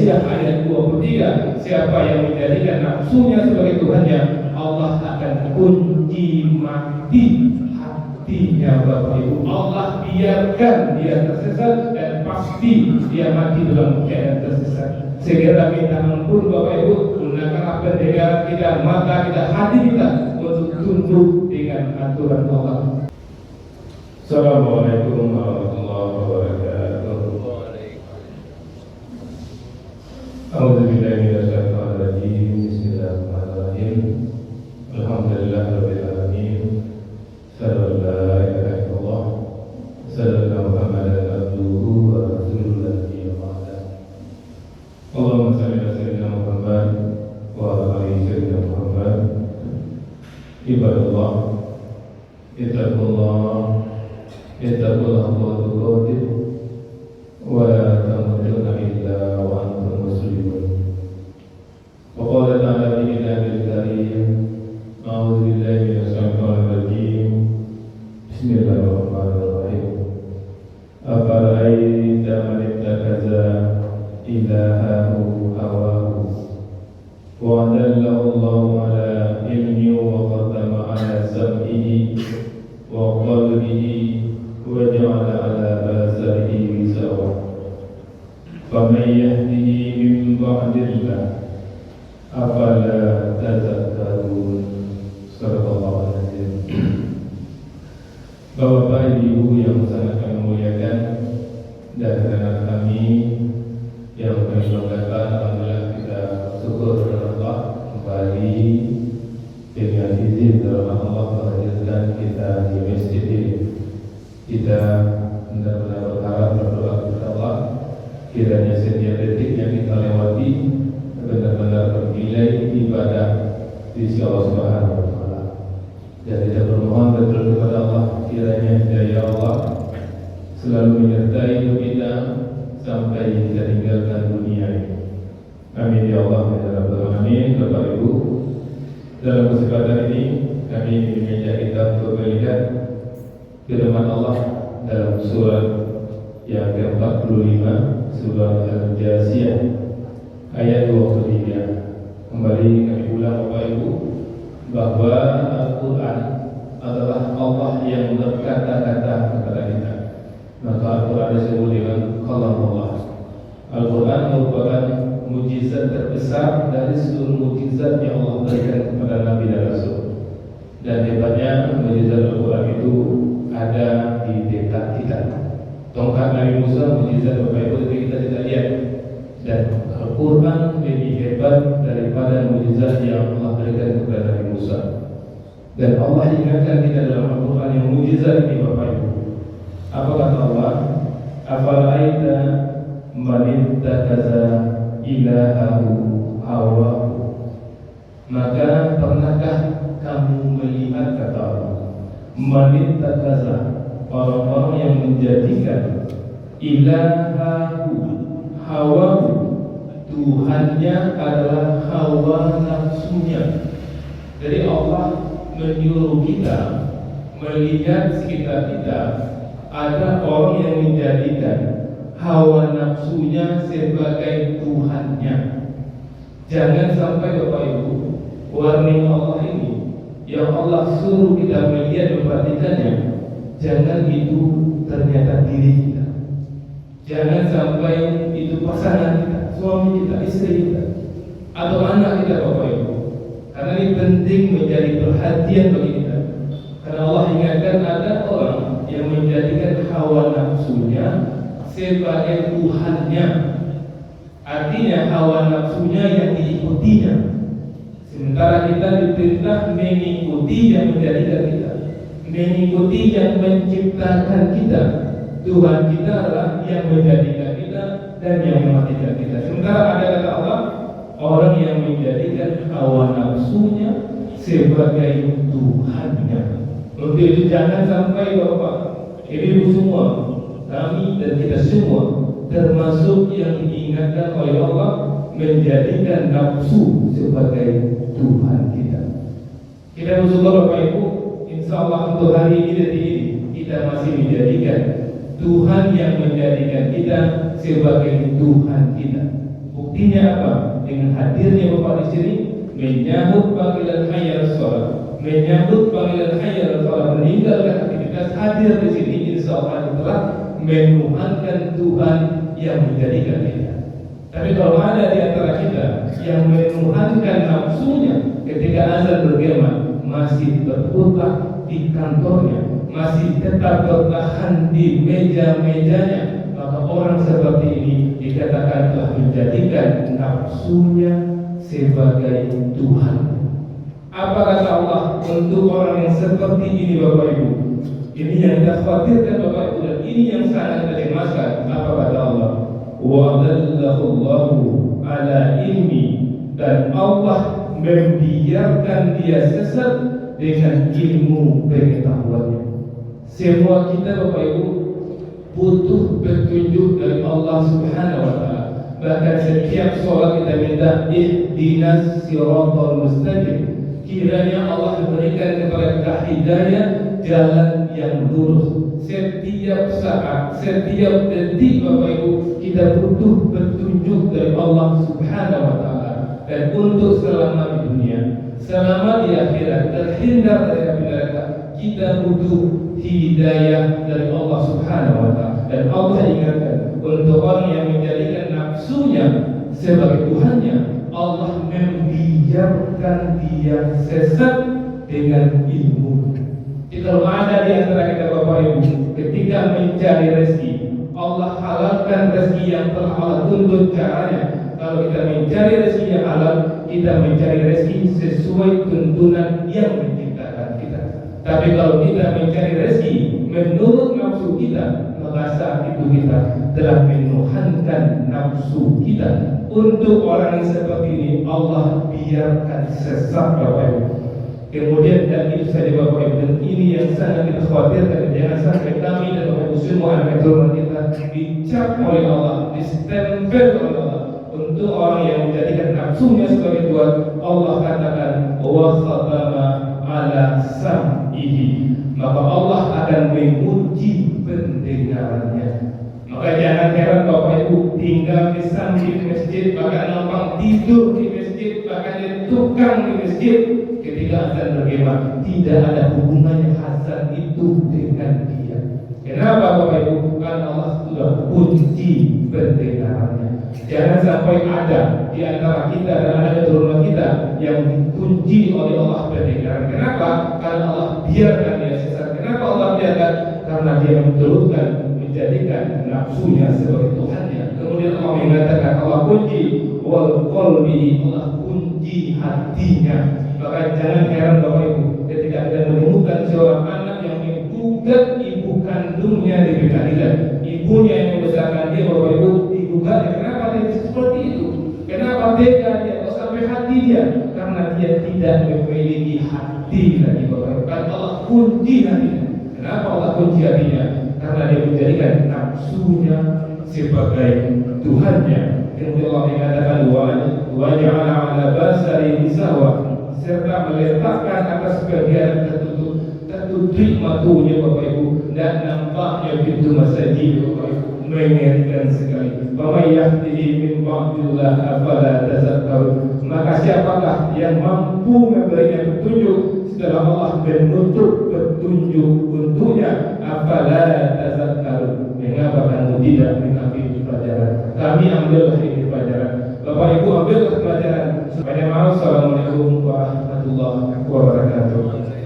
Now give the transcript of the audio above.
Al-Jathiyah ayat 23, siapa yang menjadikan nafsunya sebagai Tuhannya, Allah akan kunci mati hatinya Bapak Ibu. Allah biarkan dia tersesat dan pasti dia mati dalam keadaan tersesat. Segera minta ampun Bapak Ibu, gunakanlah pendengaran kita, mata kita, hati kita untuk tunduk dengan aturan Allah. Assalamualaikum warahmatullahi wabarakatuh. A'udzubillahi minasyaitonir rajim. Bismillahirrahmanirrahim. Alhamdulillahirabbil alamin. Sallallahu alaihi wa sallam. Sallallahu Muhammadan abduhu wa rasuluhu nabiyyi ba'da. Allahumma shalli ala sayyidina Muhammad wa ala ali sayyidina Muhammad. Ibadallah, ittaqullah haqqa tuqatih wa la tamutunna illa wa antum muslimun. Wa qala ta'ala fi kitabihil karim, a'udzu billahi minasy syaithanir rajim. Bismillahirrahmanirrahim. Afara'aita man ittakaza ilahahu hawahu wa adallahu Allahu ala ilmi wa qadama ala sam'ihi wa qalbihi wa ja'ala ala basarihi wisawah. Faman yahdihi min ba'dillah afala tazakkarun. Sallallahu alaihi wasallam. Bapak Ibu yang sangat kami muliakan, dan anak kami yang kami banggakan, alhamdulillah kita syukur kepada Allah kembali dengan izin dari Allah menghadirkan kita di masjid ini. Kita benar-benar berharap, berdoa kepada Allah kiranya setiap detik yang kita lewati benar-benar bernilai ibadah di sisi Allah Subhanahu wa Ta'ala. Dan kita bermohon betul kepada Allah kiranya hidayah Allah selalu menyertai kita sampai kita tinggalkan dunia ini. Amin ya Allah ya Rabbal Alamin. Bapak Ibu, dalam kesempatan ini kami ingin mengajak kita untuk melihat firman Allah dalam surat yang ke-45, surat Al-Jathiyah ayat 23. Kembali kami ulang Bapak Ibu bahwa Al-Quran adalah Allah yang berkata-kata kepada kita. Maka Al-Quran disebut dengan kalam Allah. Al-Quran merupakan mukjizat terbesar dari seluruh mukjizat yang Allah berikan kepada Nabi dan Rasul. Dan hebatnya mukjizat Al-Quran itu ada di dekat kita. Tongkat Nabi Musa mukjizat Bapak Ibu tapi kita tidak lihat. Dan Al-Quran lebih hebat daripada mukjizat yang Allah berikan kepada Nabi Musa. Dan Allah ingatkan kita dalam Al-Quran yang mukjizat ini Bapak Ibu. Apa kata Allah? Afara'aita man ittakaza ilahahu hawahu. Maka pernahkah kamu melihat, kata Allah, man ittakaza, orang-orang yang menjadikan ilahahu hawahu, Tuhannya adalah hawa nafsunya. Jadi Allah menyuruh kita melihat sekitar kita ada orang yang menjadikan hawa nafsunya sebagai Tuhannya. Jangan sampai Bapak Ibu, warning Allah ini yang Allah suruh kita melihat memperhatikannya, jangan itu ternyata diri kita. Jangan sampai itu pasangan kita, suami kita, istri kita, atau anak kita Bapak Ibu. Karena ini penting menjadi perhatian bagi kita. Karena Allah ingatkan ada orang yang menjadikan hawa nafsunya sebagai Tuhannya. Artinya hawa nafsunya yang diikutinya. Sementara kita diperintah mengikuti yang menjadikan kita, mengikuti yang menciptakan kita. Tuhan kita adalah yang menjadikan kita dan yang mematikan kita. Sementara ada kata Allah, orang yang menjadikan hawa nafsunya sebagai Tuhannya. Untuk itu jangan sampai Bapak Ibu semua, kami dan kita semua termasuk yang diingatkan oleh Allah menjadikan nafsu sebagai Tuhan kita. Kita bersyukur Bapak Ibu, insya Allah untuk hari ini dan ini kita masih menjadikan Tuhan yang menjadikan kita sebagai Tuhan kita. Buktinya apa? Dengan hadirnya Bapak di sini, menyambut panggilan hayya 'alas shalah, menyambut panggilan hayya 'alas shalah, meninggalkan aktivitas, hadir di sini, insya Allah telah menuhankan Tuhan yang menjadikan kita. Tapi kalau ada di antara kita yang menuhankan nafsunya ketika azan bergema, masih berputar di kantornya, masih tetap bertahan di meja-mejanya, maka orang seperti ini dikatakan telah menjadikan nafsunya sebagai Tuhan. Apa kata Allah untuk orang yang seperti ini, Bapak Ibu? Ini yang kita khawatirkan, Bapak Ibu, dan ini yang sangat kita cemaskan. Apa kata Allah? Wa adallahu ala ilmi, dan Allah membiarkan dia sesat dengan ilmu pengetahuannya. Semua kita, Bapak Ibu, butuh petunjuk dari Allah Subhanahu wa Ta'ala. Bahkan setiap sholat kita minta ihdinas siratal mustaqim. Kiranya Allah memberikan kepada kita hidayah, jalan yang lurus. Setiap saat, setiap detik, Bapak Ibu, kita butuh petunjuk dari Allah Subhanahu wa Ta'ala. Dan untuk selama di dunia, selama di akhirat, terhindar dari api neraka, kita butuh hidayah dari Allah Subhanahu wa Ta'ala. Dan Allah ingatkan untuk orang yang menjadikan nafsunya sebagai Tuhannya, Allah membiarkan dia sesat dengan ilmu. Jadi kalau ada di antara kita, Bapak Ibu, ketika mencari rezeki, Allah halalkan rezeki yang telah Allah tuntut caranya. Kalau kita mencari rezeki yang halal, kita mencari rezeki sesuai tuntunan yang menciptakan kita. Tapi kalau kita mencari rezeki menurut nafsu kita, maka saat itu kita telah menuhankan nafsu kita. Untuk orang yang seperti ini, Allah biarkan sesat, Bapak Ibu. Kemudian dan itu saja, Bapak Ibu, dan ini yang sangat kita khawatirkan. Jangan sampai kami dan Bapak Ibu semua anak keturunan kita dicap oleh Allah, distempel oleh Allah. Untuk orang yang menjadikan nafsunya sebagai Tuhan, Allah katakan wa khatama ala sam'ihi, maka Allah akan menguji pendengarannya. Maka jangan heran, Bapak Ibu, tinggal di samping masjid, bahkan numpang tidur di masjid, bahkan jadi tukang di masjid, ketika azan bergema, tidak ada hubungannya azan itu dengan dia. Kenapa, Bapak Ibu? Karena Allah sudah kunci pendengarannya. Jangan sampai ada di antara kita dan anak keturunan kita yang dikunci oleh Allah pendengaran. Kenapa? Karena Allah biarkan dia sesat. Kenapa Allah biarkan? Karena dia menurutkan, menjadikan nafsunya sebagai Tuhannya. Kemudian Allah mengatakan, Allah kunci wal qalbi, Allah kunci hatinya. Maka jangan heran, Bapak Ibu, ketika kita menemukan seorang anak yang menggugat ibu kandungnya di pengadilan, ibunya yang membesarkan dia, Bapak Ibu, digugatnya. Kenapa dia seperti itu? Kenapa tega dia? Kalau sampai hati dia? Karena dia tidak memiliki hati lagi, Bapak Ibu. Karena Allah kunci hatinya. Kenapa Allah kunci hatinya? Karena dia menjadikan nafsunya sebagai Tuhannya. Kemudian Allah mengatakan wa ja'ala 'ala basari bisawah, serta meletakkan atas bagian tertutup matunya, Bapak Ibu, dan nampaknya pintu masjid, Bapak Ibu, mengerikan sekali. Wa yahdihi min ba'dillah afala tazakkarun, maka siapakah yang mampu memberikan petunjuk setelah Allah menutup petunjuk untuknya? Afala tazakkarun, mengapa kamu tidak mengambil pelajaran? Kami ambillah ini pelajaran, Bapak Ibu ambillah pelajaran. Assalamualaikum warahmatullahi wabarakatuh.